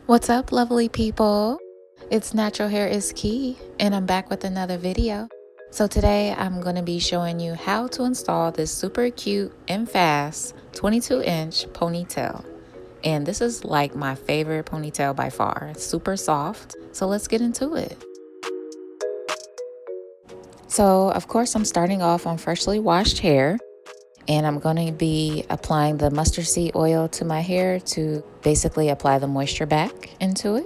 What's up, lovely people? It's Natural Hair is Key, and I'm back with another video. So today I'm going to be showing you how to install this super cute and fast 22-inch ponytail. And this is like my favorite ponytail by far. It's super soft, so let's get into it. So of course I'm starting off on freshly washed hair. And I'm going to be applying the mustard seed oil to my hair to basically apply the moisture back into it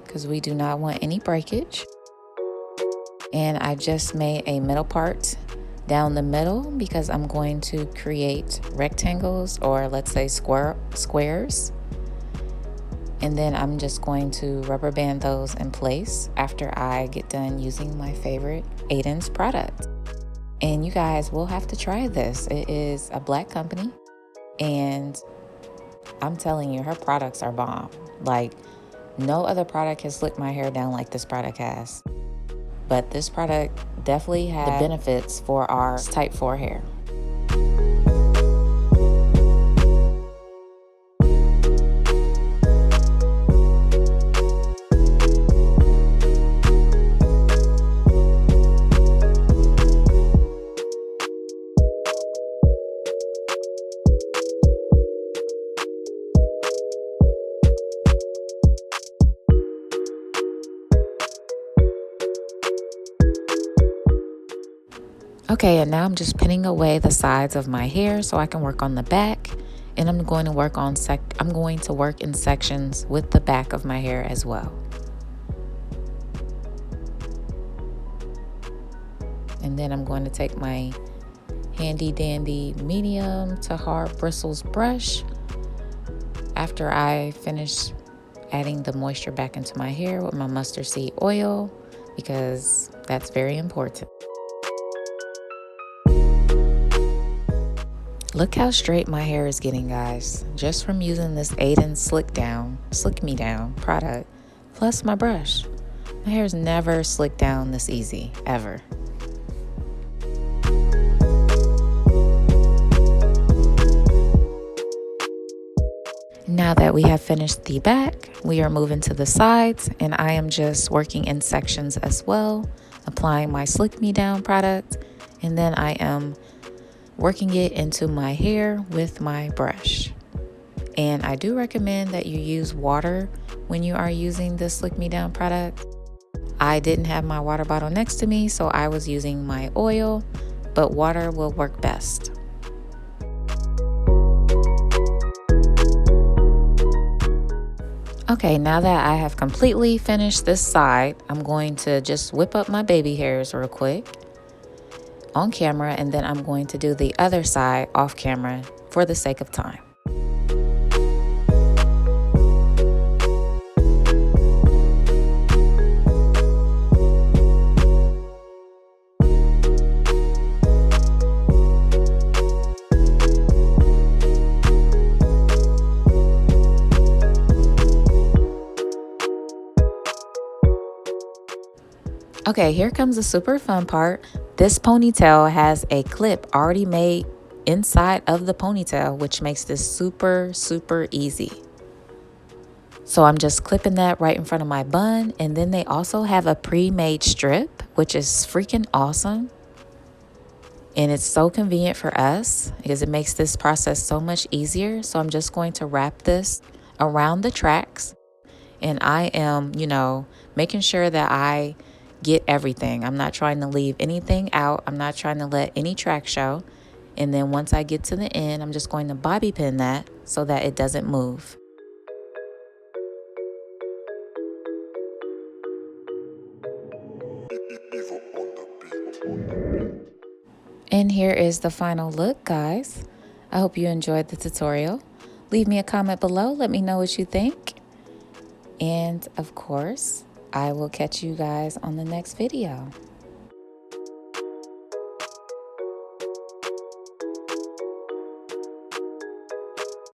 because we do not want any breakage. And I just made a middle part down the middle because I'm going to create rectangles, or let's say squares. And then I'm just going to rubber band those in place after I get done using my favorite Adan's product. And you guys will have to try this. It is a black company, and I'm telling you, her products are bomb. Like, no other product has slicked my hair down like this product has. But this product definitely has the benefits for our type 4 hair. Okay, and now I'm just pinning away the sides of my hair so I can work on the back, and I'm going to work in sections with the back of my hair as well. And then I'm going to take my handy dandy medium to hard bristles brush after I finish adding the moisture back into my hair with my mustard seed oil, because that's very important. Look how straight my hair is getting, guys, just from using this Adan Slick Me Down product, plus my brush. My hair's never slicked down this easy, ever. Now that we have finished the back, we are moving to the sides, and I am just working in sections as well, applying my Slick Me Down product, and then I am working it into my hair with my brush. And I do recommend that you use water when you are using the Slick Me Down product. I didn't have my water bottle next to me, so I was using my oil, but water will work best. Okay, now that I have completely finished this side, I'm going to just whip up my baby hairs real quick on camera, and then I'm going to do the other side off camera for the sake of time. Okay, here comes the super fun part. This ponytail has a clip already made inside of the ponytail, which makes this super easy. So I'm just clipping that right in front of my bun, and then they also have a pre-made strip, which is freaking awesome. And it's so convenient for us because it makes this process so much easier. So I'm just going to wrap this around the tracks, and I am, making sure that I get everything. I'm not trying to leave anything out. I'm not trying to let any track show. And then once I get to the end, I'm just going to bobby pin that so that it doesn't move. And here is the final look, guys. I hope you enjoyed the tutorial. Leave me a comment below. Let me know what you think. And of course, I will catch you guys on the next video.